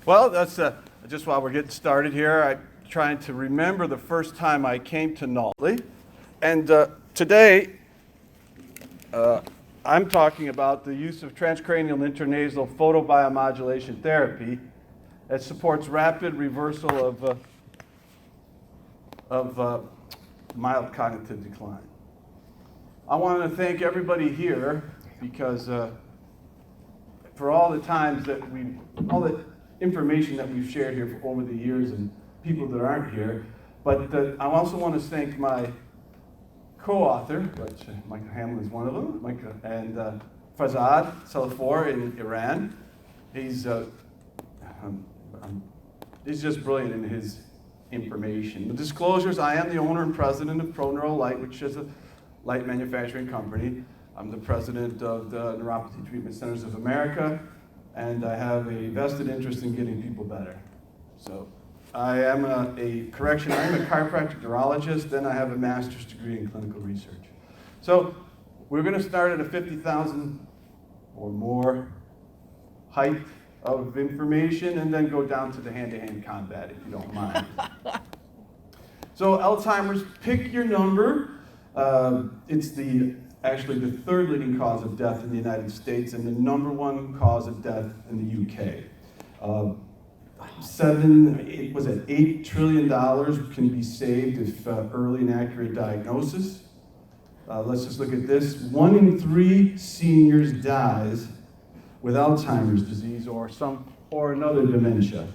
Well, that's just while we're getting started here, I'm trying to remember the first time I came to Nolly. And today, I'm talking about the use of transcranial and intranasal photobiomodulation therapy that supports rapid reversal of mild cognitive decline. I want to thank everybody here because for all the times that all the information that we've shared here over the years and people that aren't here, but I also want to thank my co-author, which Michael Hamlin is one of them, and Fazad Salafour in Iran. He's just brilliant in his information. The disclosures: I am the owner and president of ProNeural Light, which is a light manufacturing company. I'm the president of the Neuropathy Treatment Centers of America, and I have a vested interest in getting people better. So I am I'm a chiropractic neurologist, then I have a master's degree in clinical research. So we're going to start at a 50,000 or more height of information and then go down to the hand-to-hand combat, if you don't mind. So Alzheimer's, pick your number. It's actually the third leading cause of death in the United States and the number one cause of death in the UK. $8 trillion can be saved if early and accurate diagnosis. Let's just look at this. 1 in 3 seniors dies with Alzheimer's disease or another dementia.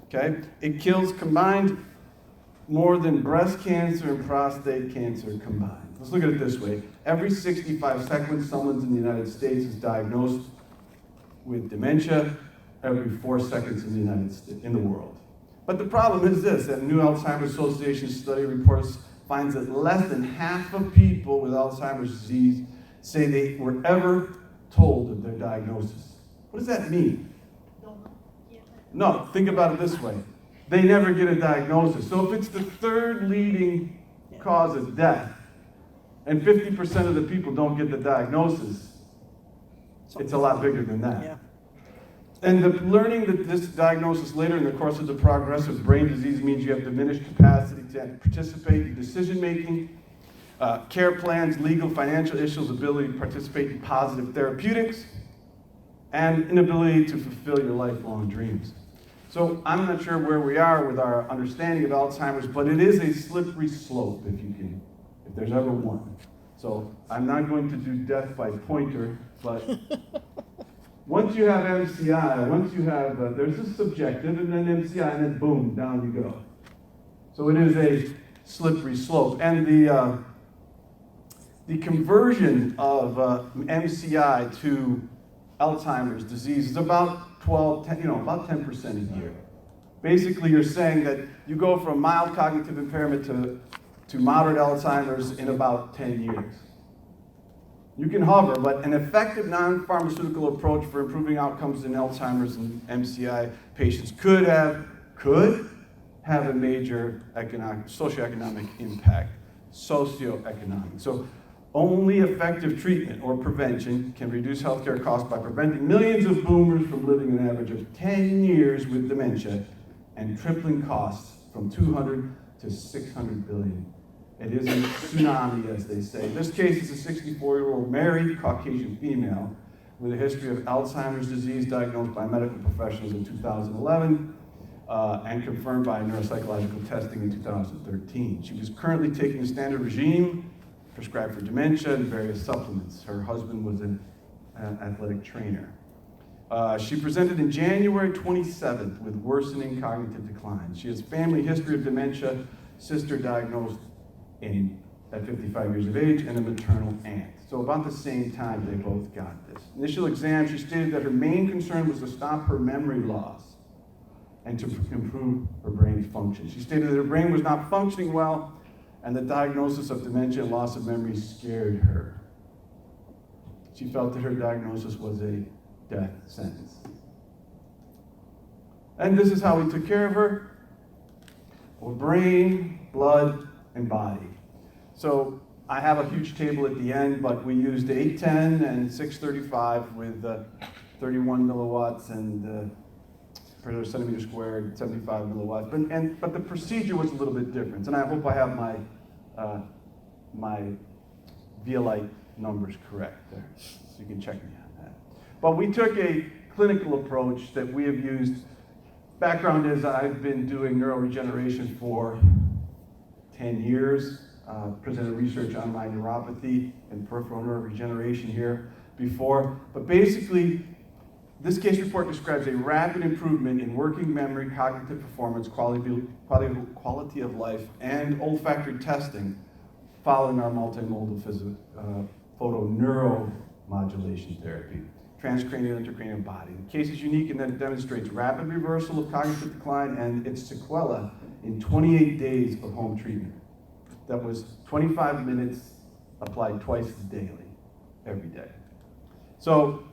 Okay? It kills combined more than breast cancer and prostate cancer combined. Let's look at it this way. Every 65 seconds, someone in the United States is diagnosed with dementia. Every 4 seconds in the world. But the problem is this: that a new Alzheimer's Association study finds that less than half of people with Alzheimer's disease say they were ever told of their diagnosis. What does that mean? No, think about it this way. They never get a diagnosis. So if it's the third leading cause of death, and 50% of the people don't get the diagnosis, it's a lot bigger than that. Yeah. And learning that this diagnosis later in the course of the progressive brain disease means you have diminished capacity to participate in decision-making, care plans, legal, financial issues, ability to participate in positive therapeutics, and inability to fulfill your lifelong dreams. So I'm not sure where we are with our understanding of Alzheimer's, but it is a slippery slope if there's ever one. So I'm not going to do death by pointer, but once you have MCI, there's a subjective, and then MCI, and then boom, down you go. So it is a slippery slope. And the conversion of MCI to Alzheimer's disease is about 10% a year. Basically, you're saying that you go from mild cognitive impairment to moderate Alzheimer's in about 10 years. You can hover, but an effective non-pharmaceutical approach for improving outcomes in Alzheimer's and MCI patients could have a major socioeconomic impact. Socioeconomic. So only effective treatment or prevention can reduce healthcare costs by preventing millions of boomers from living an average of 10 years with dementia and tripling costs from 200 to 600 billion. It is a tsunami, as they say. In this case, it's a 64-year-old married Caucasian female with a history of Alzheimer's disease diagnosed by medical professionals in 2011 and confirmed by neuropsychological testing in 2013. She was currently taking a standard regime prescribed for dementia and various supplements. Her husband was an athletic trainer. She presented in January 27th with worsening cognitive decline. She has family history of dementia, sister diagnosed at 55 years of age, and a maternal aunt. So about the same time, they both got this. Initial exam, she stated that her main concern was to stop her memory loss and to improve her brain function. She stated that her brain was not functioning well, and the diagnosis of dementia and loss of memory scared her. She felt that her diagnosis was a death sentence. And this is how we took care of her: with brain, blood, and body. So I have a huge table at the end, but we used 810 and 635 with 31 milliwatts, and per centimeter squared, 75 milliwatts. But the procedure was a little bit different, and I hope I have my Violite numbers correct there, so you can check me on that. But we took a clinical approach that we have used. Background is I've been doing neuroregeneration for 10 years, presented research on my neuropathy and peripheral nerve regeneration here before. But basically, this case report describes a rapid improvement in working memory, cognitive performance, quality of life, and olfactory testing following our multimodal photoneuromodulation therapy. Transcranial, intracranial body. The case is unique in that it demonstrates rapid reversal of cognitive decline and its sequela in 28 days of home treatment. That was 25 minutes applied twice daily, every day. So,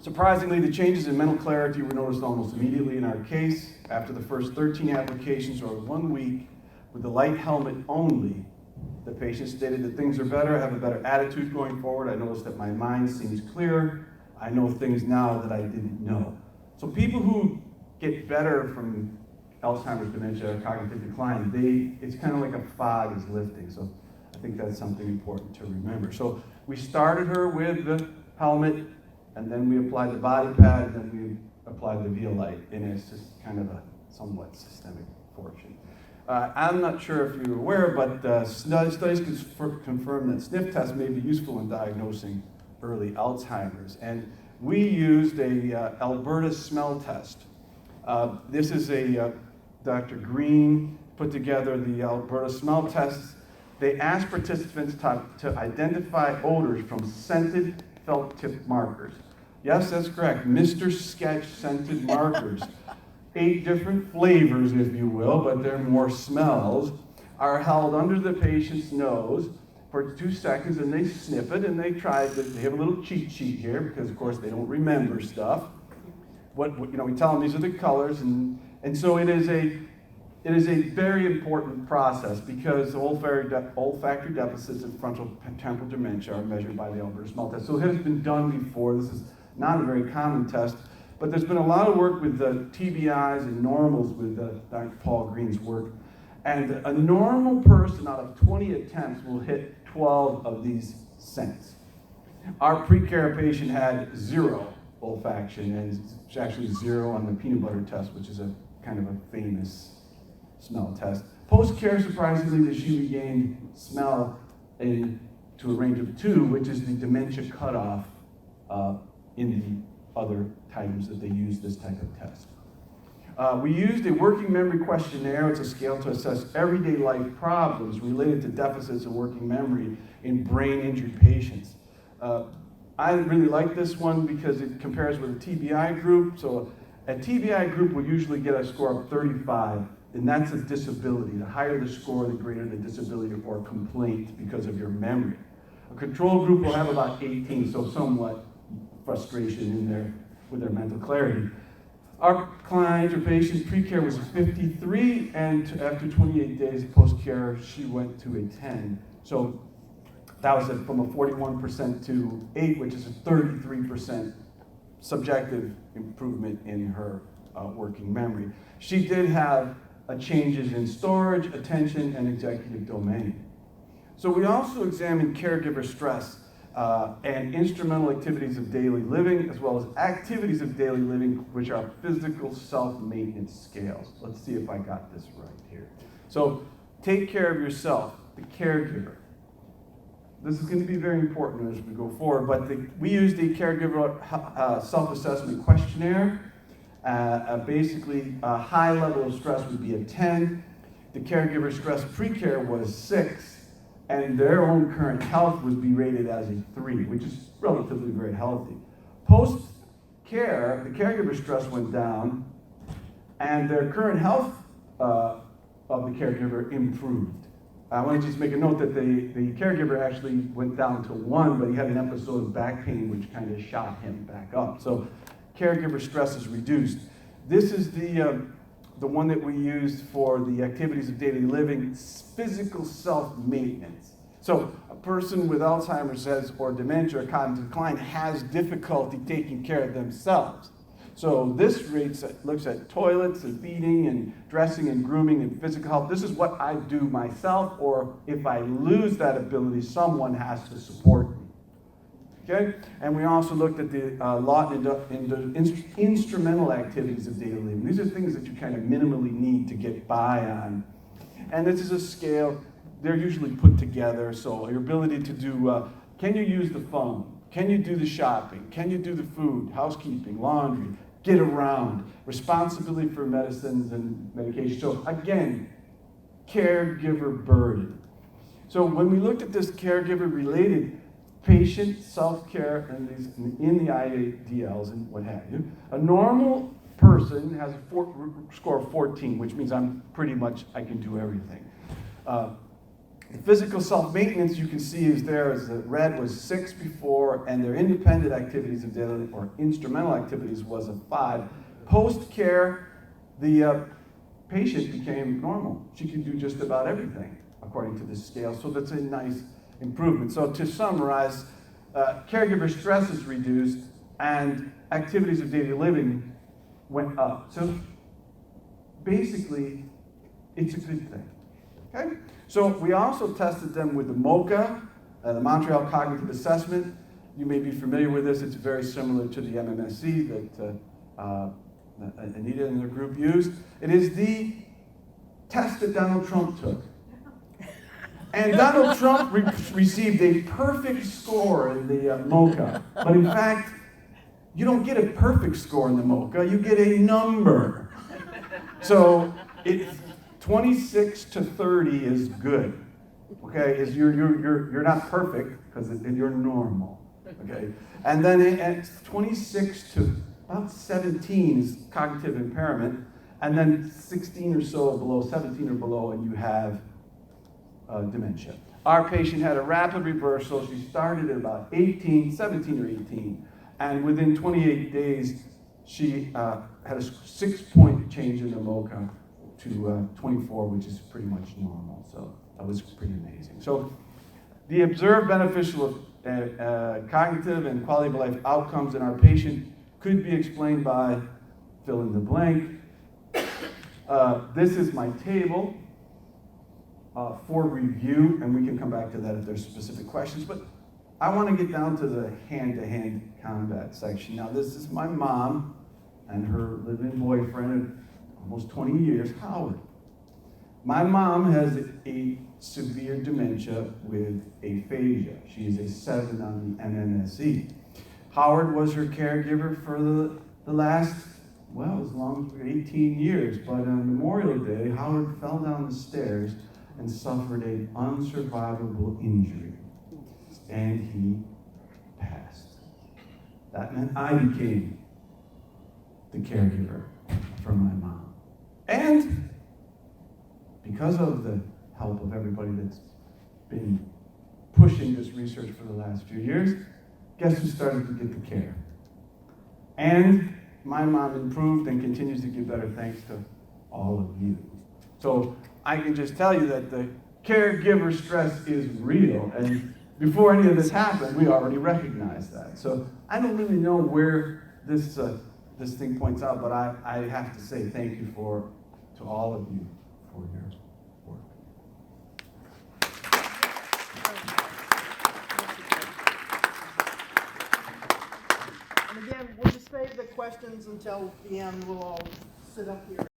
surprisingly, the changes in mental clarity were noticed almost immediately in our case. After the first 13 applications or 1 week with the light helmet only, the patient stated that things are better, I have a better attitude going forward. I noticed that my mind seems clearer. I know things now that I didn't know. So people who get better from Alzheimer's, dementia, or cognitive decline, it's kind of like a fog is lifting. So I think that's something important to remember. So we started her with the helmet, and then we applied the body pad, and then we applied the Violite, and it's just kind of a somewhat systemic portion. I'm not sure if you're aware, but studies confirm that sniff tests may be useful in diagnosing early Alzheimer's. And we used a Alberta Smell test. This is Dr. Green put together the Alberta Smell test. They asked participants to identify odors from scented felt tip markers. Yes, that's correct. Mr. Sketch scented markers. 8 different flavors, if you will, but they're more smells, are held under the patient's nose for 2 seconds, and they sniff it, and they have a little cheat sheet here, because of course they don't remember stuff. We tell them these are the colors, and so it is a very important process, because olfactory deficits and frontal temporal dementia are measured by the Alberta Smell test. So it has been done before. This is not a very common test, but there's been a lot of work with the TBIs and normals with Dr. Paul Green's work. And a normal person out of 20 attempts will hit 12 of these scents. Our pre-care patient had 0 olfaction, and it's actually 0 on the peanut butter test, which is a kind of a famous smell test. Post-care, surprisingly, she regained smell to a range of 2, which is the dementia cutoff in the other times that they use this type of test. We used a working memory questionnaire. It's a scale to assess everyday life problems related to deficits of working memory in brain-injured patients. I really like this one because it compares with a TBI group. So a TBI group will usually get a score of 35, and that's a disability. The higher the score, the greater the disability or complaint because of your memory. A control group will have about 18, so somewhat frustration in there with their mental clarity. Our client or patient pre-care was a 53, and after 28 days post-care, she went to a 10. So that was from a 41% to 8, which is a 33% subjective improvement in her working memory. She did have changes in storage, attention, and executive domain. So we also examined caregiver stress and instrumental activities of daily living, as well as activities of daily living, which are physical self-maintenance scales. Let's see if I got this right here. So take care of yourself, the caregiver. This is going to be very important as we go forward, but we used the caregiver self-assessment questionnaire. Basically, a high level of stress would be a 10. The caregiver stress pre-care was 6. And their own current health would be rated as a 3, which is relatively very healthy. Post-care, the caregiver stress went down, and their current health of the caregiver improved. I want to just make a note that the caregiver actually went down to 1, but he had an episode of back pain, which kind of shot him back up. So caregiver stress is reduced. This is the one that we used for the activities of daily living, physical self-maintenance. So a person with Alzheimer's or dementia or cognitive decline has difficulty taking care of themselves. So this looks at toilets and feeding and dressing and grooming and physical health. This is what I do myself, or if I lose that ability, someone has to support me. Okay? And we also looked at the instrumental activities of daily living. These are things that you kind of minimally need to get by on. And this is a scale. They're usually put together, so your ability to do, can you use the phone? Can you do the shopping? Can you do the food, housekeeping, laundry, get around, responsibility for medicines and medication. So again, caregiver burden. So when we looked at this caregiver-related patient self-care and these in the IADLs and what have you, a normal person has a score of 14, which means I can do everything. The physical self-maintenance you can see is there as the red was 6 before, and their independent activities of daily or instrumental activities was a 5. Post-care, the patient became normal. She could do just about everything according to this scale, so that's a nice improvement. So to summarize, caregiver stress is reduced and activities of daily living went up. So basically, it's a good thing. Okay? So we also tested them with the MoCA, the Montreal Cognitive Assessment. You may be familiar with this. It's very similar to the MMSE that Anita and her group used. It is the test that Donald Trump took. And Donald Trump received a perfect score in the MoCA. But in fact, you don't get a perfect score in the MoCA. You get a number. So it's 26 to 30 is good, okay? You're not perfect because you're normal, okay? And then at 26 to about 17 is cognitive impairment, and then 16 or so below, 17 or below, and you have dementia. Our patient had a rapid reversal. She started at about 17 or 18, and within 28 days, she had a 6-point change in the MoCA to 24, which is pretty much normal. So that was pretty amazing. So the observed beneficial cognitive and quality of life outcomes in our patient could be explained by fill in the blank. This is my table for review, and we can come back to that if there's specific questions. But I want to get down to the hand-to-hand combat section. Now, this is my mom and her live-in boyfriend, almost 20 years, Howard. My mom has a severe dementia with aphasia. She is a 7 on the MMSE. Howard was her caregiver for the last, as long as 18 years. But on Memorial Day, Howard fell down the stairs and suffered an unsurvivable injury. And he passed. That meant I became the caregiver for my mom. And because of the help of everybody that's been pushing this research for the last few years, guess who started to get the care? And my mom improved and continues to get better thanks to all of you. So I can just tell you that the caregiver stress is real. And before any of this happened, we already recognized that. So I don't really know where this thing points out, but I have to say thank you to all of you for your work. And again, we'll just save the questions until the end. We'll all sit up here.